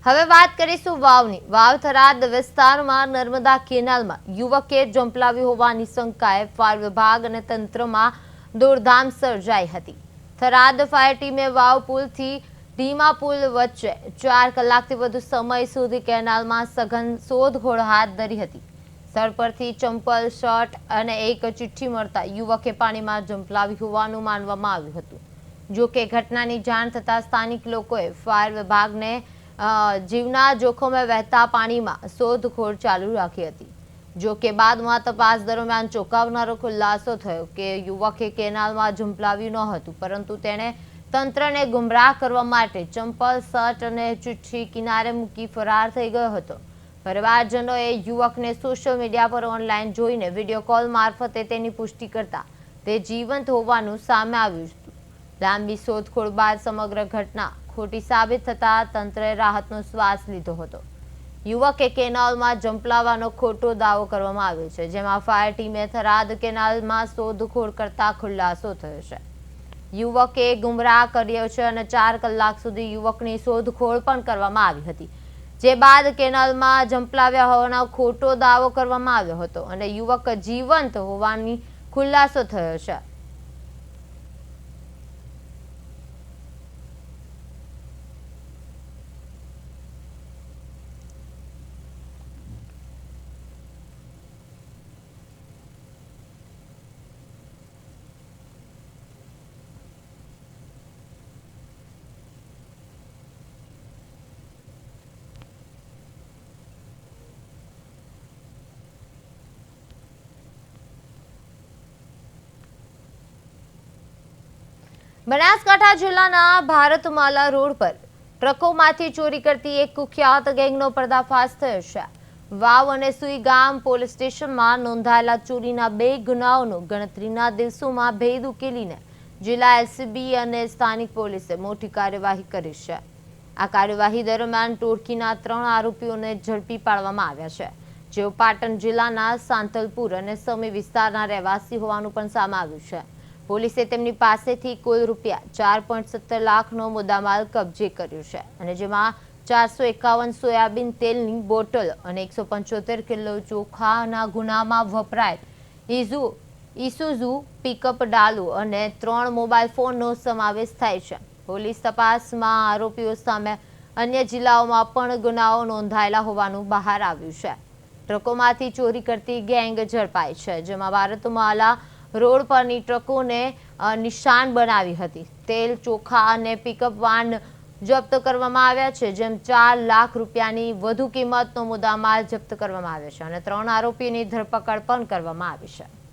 હવે વાત કરીશું વાવની। વાવ થરાદ વિસ્તારમાં નર્મદા કેનાલમાં યુવકે ઝંપલાવ્યું હોવાની શંકાએ ફાયર વિભાગ અને તંત્રમાં દોડધામ સર્જાઈ હતી। થરાદ ફાયર ટીમે વાવ પુલથી ધીમા પુલ વચ્ચે 4 કલાકથી વધુ સમય સુધી કેનાલમાં સઘન શોધખોળ હાથ ધરી હતી। સ્થળ પરથી ચંપલ, શર્ટ અને એક ચિઠ્ઠી મળતા યુવકે પાણીમાં ઝંપલાવ્યું હોવાનું માનવામાં આવ્યું હતું। જો કે ઘટનાની જાણ થતાં સ્થાનિક લોકોએ ફાયર વિભાગને જીવના જોખમે વહેતા પાણીમાં શોધખોળ ચાલુ રાખી હતી। જો કે બાદમાં તપાસ દરમિયાન ચોંકાવનારો ખુલાસો થયો કે યુવકે કેનાલમાં ઝંપલાવ્યું ન હતું, પરંતુ તેણે તંત્રને ગુમરાહ કરવા માટે ચંપલ, શર્ટ અને ચિઠ્ઠી કિનારે મૂકી ફરાર થઈ ગયો હતો। પરિવારજનોએ યુવકને સોશિયલ મીડિયા પર ઓનલાઈન જોઈને વિડીયો કોલ મારફતે તેની પુષ્ટિ કરતા તે જીવંત હોવાનું સામે આવ્યું હતું। લાંબી શોધખોળ બાદ સમગ્ર ઘટના ખોટી સાબિત થતા તંત્રએ રાહતનો શ્વાસ લીધો હતો। યુવકે કેનાલમાં ઝંપલાવવાનો ખોટો દાવો કરવામાં આવ્યો છે, જેમાં ફાયર ટીમે થરાદ કેનાલમાં શોધખોળ કરતા ખુલાસો થયો છે। યુવકે ગુમરાહ કર્યો છે અને 4 કલાક સુધી યુવકની શોધખોળ પણ કરવામાં આવી હતી, જે બાદ કેનાલમાં ઝંપલાવ્યા હોવાનો ખોટો દાવો કરવામાં આવ્યો હતો અને યુવક જીવંત હોવાની ખુલાસો થયો છે। બનાસકાંઠા જિલ્લાના ભારતમાલા રોડ પર ટ્રકોમાંથી ચોરી કરતી એક કુખ્યાત ગેંગનો પર્દાફાશ થયો છે। વાવ અને સુઈગામ પોલીસ સ્ટેશનમાં નોંધાયેલા ચોરીના 2 ગુનાઓનો ગણતરીના દિવસોમાં ભેદ ઉકેલીને જિલ્લા એલસીબી અને સ્થાનિક પોલીસે મોટી કાર્યવાહી કરી છે। આ કાર્યવાહી દરમિયાન ટોળકીના 3 આરોપીઓને ઝડપી પાડવામાં આવ્યા છે, જેઓ પાટણ જિલ્લાના સાંતલપુર અને સમી વિસ્તારના રહેવાસી હોવાનું પણ સામે આવ્યું છે। પોલીસે તેમની પાસેથી કુલ રૂપિયા 4.17 લાખનો મુદ્દામાલ કબજે કર્યો છે અને જેમાં 451 સોયાબીન તેલની બોટલ અને 175 કિલો ચોખાના ગુનામાં વપરાયેલ ઇસુઝુ પિકઅપ ડાલુ અને 3 મોબાઈલ ફોનનો સમાવેશ થાય છે। પોલીસ તપાસમાં આરોપીઓ સામે અન્ય જિલ્લાઓમાં પણ ગુનાઓ નોંધાયેલા હોવાનું બહાર આવ્યું છે। ટ્રકોમાંથી ચોરી કરતી ગેંગ ઝડપાઈ છે, જેમાં ભારતમાલા રોડ પરની ટ્રકોને નિશાન બનાવી હતી। તેલ, ચોખા અને પિકઅપ વાન જપ્ત કરવામાં આવ્યા છે, જેમ 4 લાખ રૂપિયાની વધુ કિંમતનો મુદ્દામાલ જપ્ત કરવામાં આવ્યો છે અને 3 આરોપીની ધરપકડ પણ કરવામાં આવી છે।